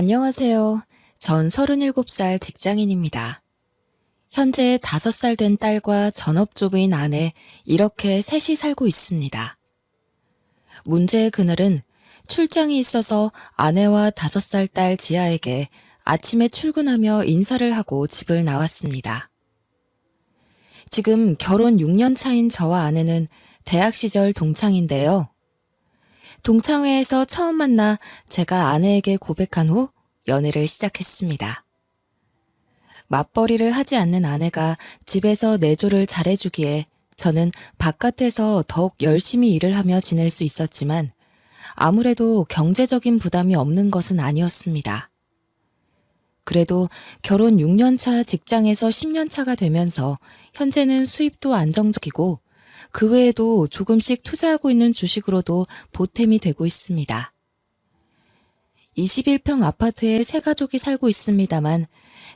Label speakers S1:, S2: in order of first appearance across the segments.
S1: 안녕하세요. 전 37살 직장인입니다. 현재 5살 된 딸과 전업주부인 아내, 이렇게 셋이 살고 있습니다. 문제의 그날은 출장이 있어서 아내와 5살 딸 지아에게 아침에 출근하며 인사를 하고 집을 나왔습니다. 지금 결혼 6년 차인 저와 아내는 대학 시절 동창인데요. 동창회에서 처음 만나 제가 아내에게 고백한 후 연애를 시작했습니다. 맞벌이를 하지 않는 아내가 집에서 내조를 잘해주기에 저는 바깥에서 더욱 열심히 일을 하며 지낼 수 있었지만 아무래도 경제적인 부담이 없는 것은 아니었습니다. 그래도 결혼 6년 차 직장에서 10년 차가 되면서 현재는 수입도 안정적이고 그 외에도 조금씩 투자하고 있는 주식으로도 보탬이 되고 있습니다. 21평 아파트에 세 가족이 살고 있습니다만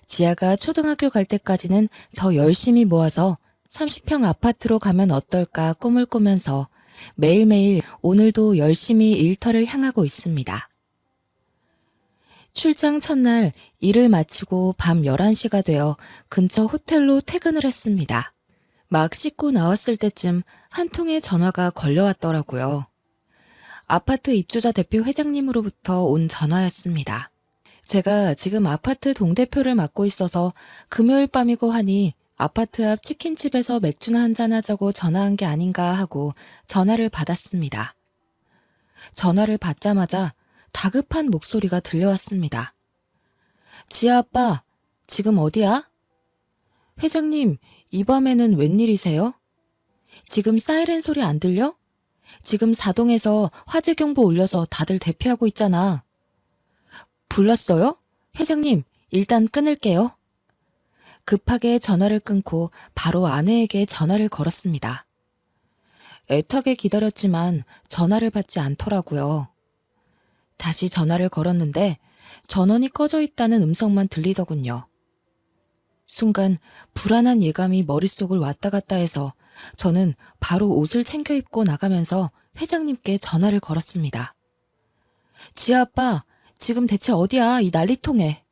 S1: 지아가 초등학교 갈 때까지는 더 열심히 모아서 30평 아파트로 가면 어떨까 꿈을 꾸면서 매일매일 오늘도 열심히 일터를 향하고 있습니다. 출장 첫날 일을 마치고 밤 11시가 되어 근처 호텔로 퇴근을 했습니다. 막 씻고 나왔을 때쯤 한 통의 전화가 걸려왔더라고요. 아파트 입주자 대표 회장님으로부터 온 전화였습니다. 제가 지금 아파트 동대표를 맡고 있어서 금요일 밤이고 하니 아파트 앞 치킨집에서 맥주나 한잔 하자고 전화한 게 아닌가 하고 전화를 받았습니다. 전화를 받자마자 다급한 목소리가 들려왔습니다. 지아 아빠, 지금 어디야? 회장님, 이 밤에는 웬일이세요? 지금 사이렌 소리 안 들려? 지금 사동에서 화재 경보 올려서 다들 대피하고 있잖아. 불났어요? 회장님, 일단 끊을게요. 급하게 전화를 끊고 바로 아내에게 전화를 걸었습니다. 애타게 기다렸지만 전화를 받지 않더라고요. 다시 전화를 걸었는데 전원이 꺼져 있다는 음성만 들리더군요. 순간 불안한 예감이 머릿속을 왔다 갔다 해서 저는 바로 옷을 챙겨 입고 나가면서 회장님께 전화를 걸었습니다. 지아 아빠, 지금 대체 어디야, 이 난리통에.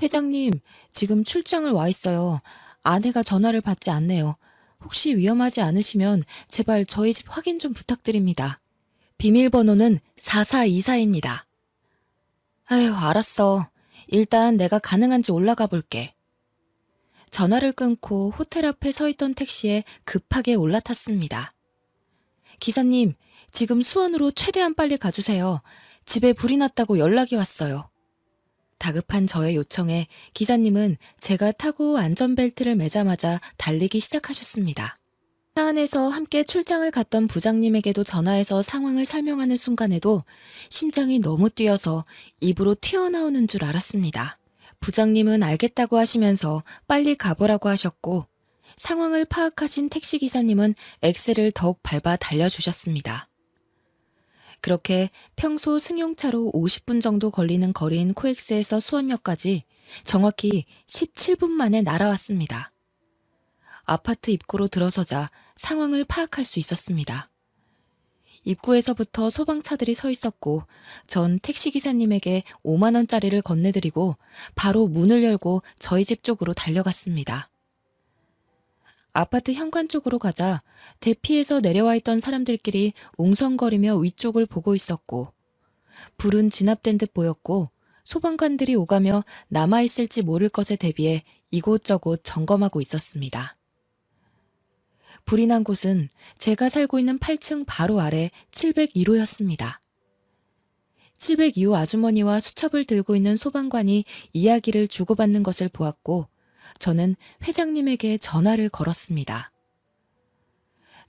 S1: 회장님, 지금 출장을 와 있어요. 아내가 전화를 받지 않네요. 혹시 위험하지 않으시면 제발 저희 집 확인 좀 부탁드립니다. 비밀번호는 4424입니다. 아휴, 알았어. 일단 내가 가능한지 올라가 볼게. 전화를 끊고 호텔 앞에 서 있던 택시에 급하게 올라탔습니다. 기사님, 지금 수원으로 최대한 빨리 가주세요. 집에 불이 났다고 연락이 왔어요. 다급한 저의 요청에 기사님은 제가 타고 안전벨트를 매자마자 달리기 시작하셨습니다. 차 안에서 함께 출장을 갔던 부장님에게도 전화해서 상황을 설명하는 순간에도 심장이 너무 뛰어서 입으로 튀어나오는 줄 알았습니다. 부장님은 알겠다고 하시면서 빨리 가보라고 하셨고 상황을 파악하신 택시기사님은 엑셀을 더욱 밟아 달려주셨습니다. 그렇게 평소 승용차로 50분 정도 걸리는 거리인 코엑스에서 수원역까지 정확히 17분 만에 날아왔습니다. 아파트 입구로 들어서자 상황을 파악할 수 있었습니다. 입구에서부터 소방차들이 서 있었고 전 택시기사님에게 5만 원짜리를 건네드리고 바로 문을 열고 저희 집 쪽으로 달려갔습니다. 아파트 현관 쪽으로 가자 대피해서 내려와 있던 사람들끼리 웅성거리며 위쪽을 보고 있었고 불은 진압된 듯 보였고 소방관들이 오가며 남아있을지 모를 것에 대비해 이곳저곳 점검하고 있었습니다. 불이 난 곳은 제가 살고 있는 8층 바로 아래 702호였습니다. 702호 아주머니와 수첩을 들고 있는 소방관이 이야기를 주고받는 것을 보았고 저는 회장님에게 전화를 걸었습니다.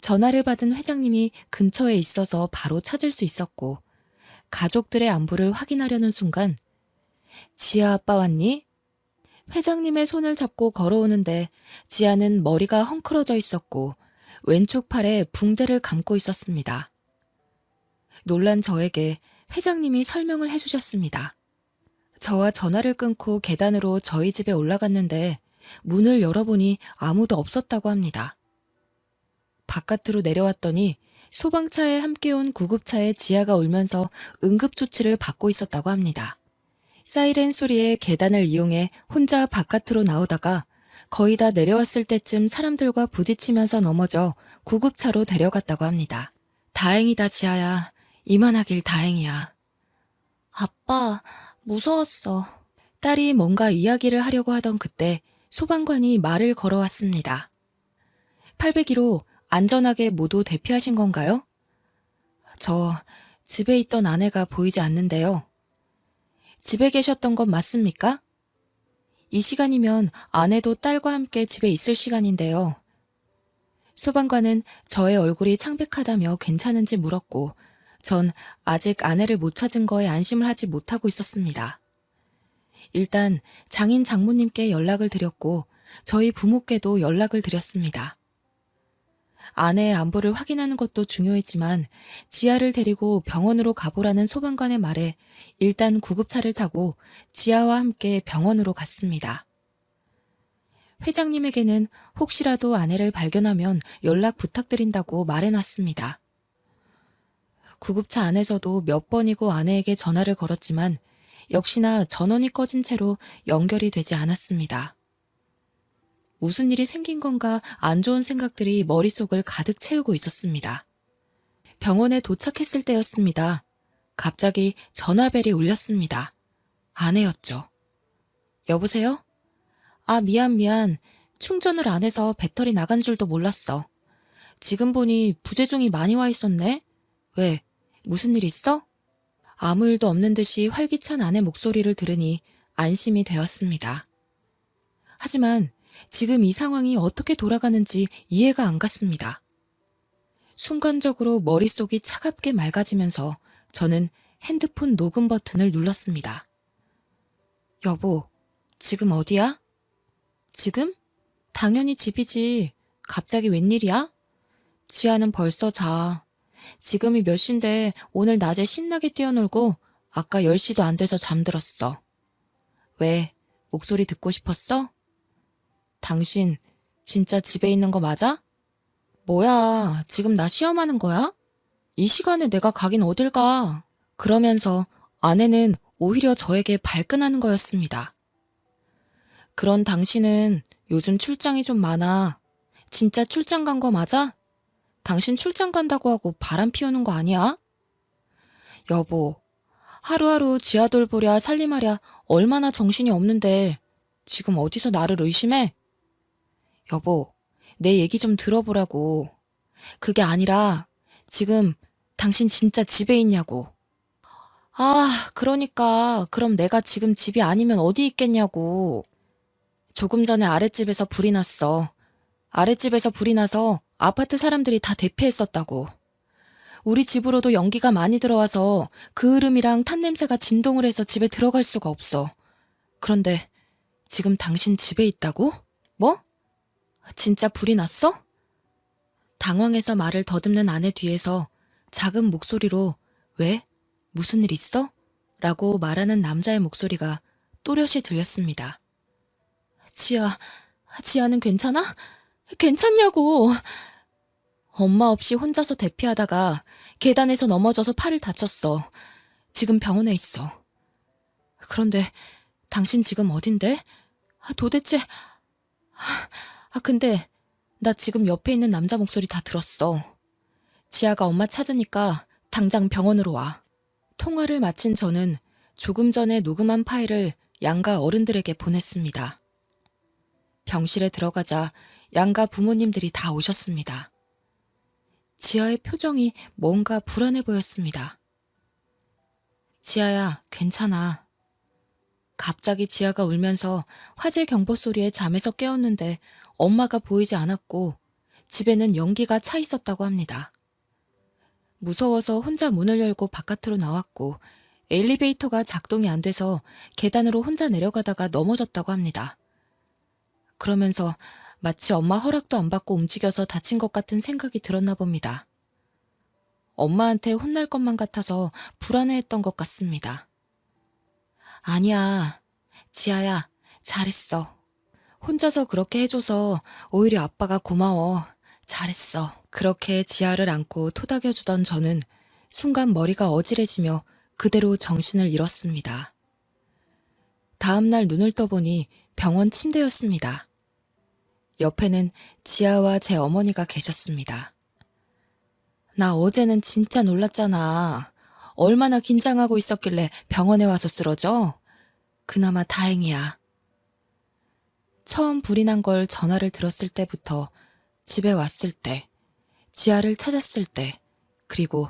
S1: 전화를 받은 회장님이 근처에 있어서 바로 찾을 수 있었고 가족들의 안부를 확인하려는 순간 지아 아빠 왔니? 회장님의 손을 잡고 걸어오는데 지아는 머리가 헝클어져 있었고 왼쪽 팔에 붕대를 감고 있었습니다. 놀란 저에게 회장님이 설명을 해주셨습니다. 저와 전화를 끊고 계단으로 저희 집에 올라갔는데 문을 열어보니 아무도 없었다고 합니다. 바깥으로 내려왔더니 소방차에 함께 온 구급차에 지아가 울면서 응급조치를 받고 있었다고 합니다. 사이렌 소리에 계단을 이용해 혼자 바깥으로 나오다가 거의 다 내려왔을 때쯤 사람들과 부딪히면서 넘어져 구급차로 데려갔다고 합니다. 다행이다, 지아야. 이만하길 다행이야. 아빠, 무서웠어. 딸이 뭔가 이야기를 하려고 하던 그때 소방관이 말을 걸어왔습니다. 801호 안전하게 모두 대피하신 건가요? 저 집에 있던 아내가 보이지 않는데요. 집에 계셨던 건 맞습니까? 이 시간이면 아내도 딸과 함께 집에 있을 시간인데요. 소방관은 저의 얼굴이 창백하다며 괜찮은지 물었고 전 아직 아내를 못 찾은 거에 안심을 하지 못하고 있었습니다. 일단 장인 장모님께 연락을 드렸고 저희 부모께도 연락을 드렸습니다. 아내의 안부를 확인하는 것도 중요했지만 지아를 데리고 병원으로 가보라는 소방관의 말에 일단 구급차를 타고 지아와 함께 병원으로 갔습니다. 회장님에게는 혹시라도 아내를 발견하면 연락 부탁드린다고 말해놨습니다. 구급차 안에서도 몇 번이고 아내에게 전화를 걸었지만 역시나 전원이 꺼진 채로 연결이 되지 않았습니다. 무슨 일이 생긴 건가 안 좋은 생각들이 머릿속을 가득 채우고 있었습니다. 병원에 도착했을 때였습니다. 갑자기 전화벨이 울렸습니다. 아내였죠. 여보세요? 아, 미안. 충전을 안 해서 배터리 나간 줄도 몰랐어. 지금 보니 부재중이 많이 와 있었네? 왜? 무슨 일 있어? 아무 일도 없는 듯이 활기찬 아내 목소리를 들으니 안심이 되었습니다. 하지만 지금 이 상황이 어떻게 돌아가는지 이해가 안 갔습니다. 순간적으로 머릿속이 차갑게 맑아지면서 저는 핸드폰 녹음 버튼을 눌렀습니다. 여보, 지금 어디야? 지금? 당연히 집이지. 갑자기 웬일이야? 지아는 벌써 자. 지금이 몇 시인데 오늘 낮에 신나게 뛰어놀고 아까 10시도 안 돼서 잠들었어. 왜? 목소리 듣고 싶었어? 당신 진짜 집에 있는 거 맞아? 뭐야, 지금 나 시험하는 거야? 이 시간에 내가 가긴 어딜 가? 그러면서 아내는 오히려 저에게 발끈하는 거였습니다. 그런 당신은 요즘 출장이 좀 많아. 진짜 출장 간 거 맞아? 당신 출장 간다고 하고 바람 피우는 거 아니야? 여보, 하루하루 지아 돌보랴 살림하랴 얼마나 정신이 없는데 지금 어디서 나를 의심해? 여보, 내 얘기 좀 들어보라고. 그게 아니라 지금 당신 진짜 집에 있냐고. 아, 그러니까 그럼 내가 지금 집이 아니면 어디 있겠냐고. 조금 전에 아랫집에서 불이 났어. 아랫집에서 불이 나서 아파트 사람들이 다 대피했었다고. 우리 집으로도 연기가 많이 들어와서 그 흐름이랑 탄 냄새가 진동을 해서 집에 들어갈 수가 없어. 그런데 지금 당신 집에 있다고? 뭐? 진짜 불이 났어? 당황해서 말을 더듬는 아내 뒤에서 작은 목소리로 왜? 무슨 일 있어? 라고 말하는 남자의 목소리가 또렷이 들렸습니다. 지아는 괜찮아? 괜찮냐고. 엄마 없이 혼자서 대피하다가 계단에서 넘어져서 팔을 다쳤어. 지금 병원에 있어. 그런데 당신 지금 어딘데? 도대체... 근데 나 지금 옆에 있는 남자 목소리 다 들었어. 지아가 엄마 찾으니까 당장 병원으로 와. 통화를 마친 저는 조금 전에 녹음한 파일을 양가 어른들에게 보냈습니다. 병실에 들어가자 양가 부모님들이 다 오셨습니다. 지아의 표정이 뭔가 불안해 보였습니다. 지아야, 괜찮아. 갑자기 지아가 울면서 화재 경보 소리에 잠에서 깨었는데 엄마가 보이지 않았고 집에는 연기가 차 있었다고 합니다. 무서워서 혼자 문을 열고 바깥으로 나왔고 엘리베이터가 작동이 안 돼서 계단으로 혼자 내려가다가 넘어졌다고 합니다. 그러면서 마치 엄마 허락도 안 받고 움직여서 다친 것 같은 생각이 들었나 봅니다. 엄마한테 혼날 것만 같아서 불안해했던 것 같습니다. 아니야, 지아야, 잘했어. 혼자서 그렇게 해줘서 오히려 아빠가 고마워. 잘했어. 그렇게 지아를 안고 토닥여주던 저는 순간 머리가 어지러지며 그대로 정신을 잃었습니다. 다음날 눈을 떠보니 병원 침대였습니다. 옆에는 지아와 제 어머니가 계셨습니다. 나 어제는 진짜 놀랐잖아. 얼마나 긴장하고 있었길래 병원에 와서 쓰러져? 그나마 다행이야. 처음 불이 난 걸 전화를 들었을 때부터 집에 왔을 때, 지아를 찾았을 때, 그리고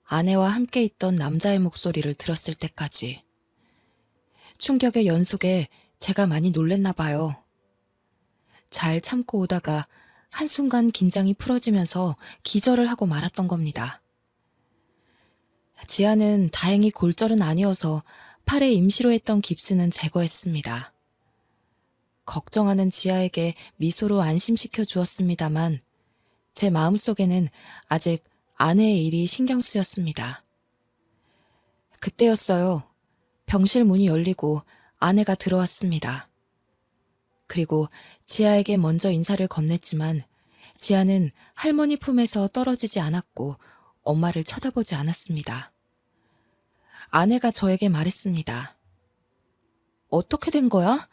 S1: 아내와 함께 있던 남자의 목소리를 들었을 때까지. 충격의 연속에 제가 많이 놀랬나 봐요. 잘 참고 오다가 한순간 긴장이 풀어지면서 기절을 하고 말았던 겁니다. 지아는 다행히 골절은 아니어서 팔에 임시로 했던 깁스는 제거했습니다. 걱정하는 지아에게 미소로 안심시켜 주었습니다만 제 마음속에는 아직 아내의 일이 신경 쓰였습니다. 그때였어요. 병실 문이 열리고 아내가 들어왔습니다. 그리고 지아에게 먼저 인사를 건넸지만 지아는 할머니 품에서 떨어지지 않았고 엄마를 쳐다보지 않았습니다. 아내가 저에게 말했습니다. 어떻게 된 거야?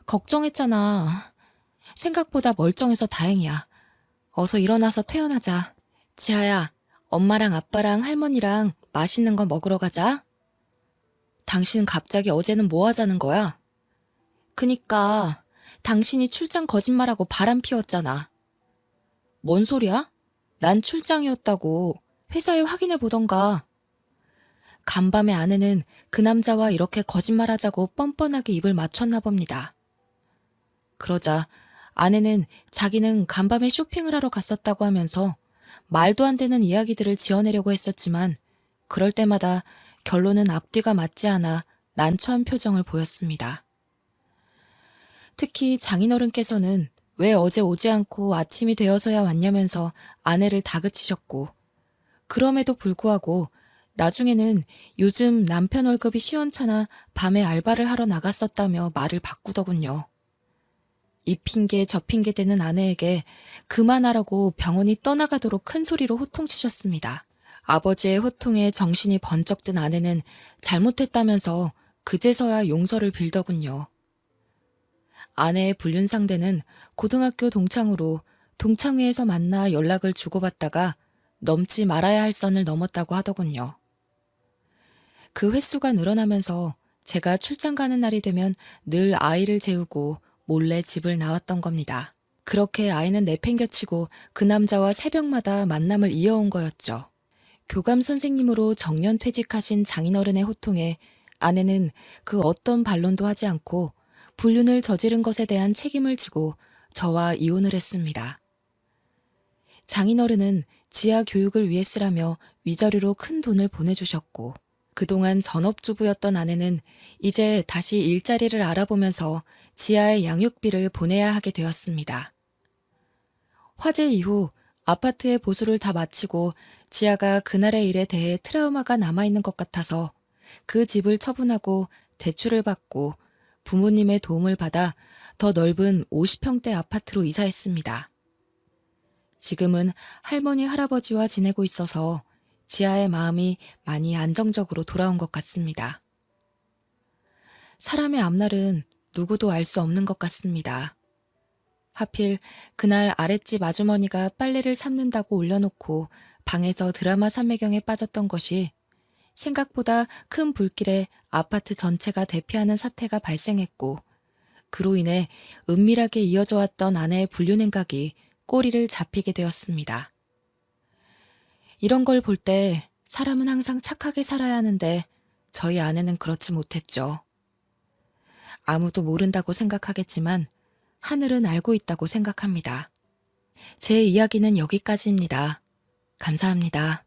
S1: 걱정했잖아. 생각보다 멀쩡해서 다행이야. 어서 일어나서 퇴원하자. 지아야, 엄마랑 아빠랑 할머니랑 맛있는 거 먹으러 가자. 당신 갑자기 어제는 뭐 하자는 거야? 그니까 당신이 출장 거짓말하고 바람 피웠잖아. 뭔 소리야? 난 출장이었다고 회사에 확인해 보던가. 간밤에 아내는 그 남자와 이렇게 거짓말하자고 뻔뻔하게 입을 맞췄나 봅니다. 그러자 아내는 자기는 간밤에 쇼핑을 하러 갔었다고 하면서 말도 안 되는 이야기들을 지어내려고 했었지만 그럴 때마다 결론은 앞뒤가 맞지 않아 난처한 표정을 보였습니다. 특히 장인어른께서는 왜 어제 오지 않고 아침이 되어서야 왔냐면서 아내를 다그치셨고 그럼에도 불구하고 나중에는 요즘 남편 월급이 시원찮아 밤에 알바를 하러 나갔었다며 말을 바꾸더군요. 이 핑계 저 핑계 대는 아내에게 그만하라고 병원이 떠나가도록 큰 소리로 호통치셨습니다. 아버지의 호통에 정신이 번쩍 든 아내는 잘못했다면서 그제서야 용서를 빌더군요. 아내의 불륜 상대는 고등학교 동창으로 동창회에서 만나 연락을 주고받다가 넘지 말아야 할 선을 넘었다고 하더군요. 그 횟수가 늘어나면서 제가 출장 가는 날이 되면 늘 아이를 재우고 몰래 집을 나왔던 겁니다. 그렇게 아이는 내팽겨치고 그 남자와 새벽마다 만남을 이어온 거였죠. 교감 선생님으로 정년 퇴직하신 장인어른의 호통에 아내는 그 어떤 반론도 하지 않고 불륜을 저지른 것에 대한 책임을 지고 저와 이혼을 했습니다. 장인어른은 지아 교육을 위해 쓰라며 위자료로 큰 돈을 보내주셨고 그동안 전업주부였던 아내는 이제 다시 일자리를 알아보면서 지아의 양육비를 보내야 하게 되었습니다. 화재 이후 아파트의 보수를 다 마치고 지아가 그날의 일에 대해 트라우마가 남아있는 것 같아서 그 집을 처분하고 대출을 받고 부모님의 도움을 받아 더 넓은 50평대 아파트로 이사했습니다. 지금은 할머니, 할아버지와 지내고 있어서 지아의 마음이 많이 안정적으로 돌아온 것 같습니다. 사람의 앞날은 누구도 알 수 없는 것 같습니다. 하필 그날 아랫집 아주머니가 빨래를 삶는다고 올려놓고 방에서 드라마 삼매경에 빠졌던 것이 생각보다 큰 불길에 아파트 전체가 대피하는 사태가 발생했고 그로 인해 은밀하게 이어져 왔던 아내의 불륜 행각이 꼬리를 잡히게 되었습니다. 이런 걸 볼 때 사람은 항상 착하게 살아야 하는데 저희 아내는 그렇지 못했죠. 아무도 모른다고 생각하겠지만 하늘은 알고 있다고 생각합니다. 제 이야기는 여기까지입니다. 감사합니다.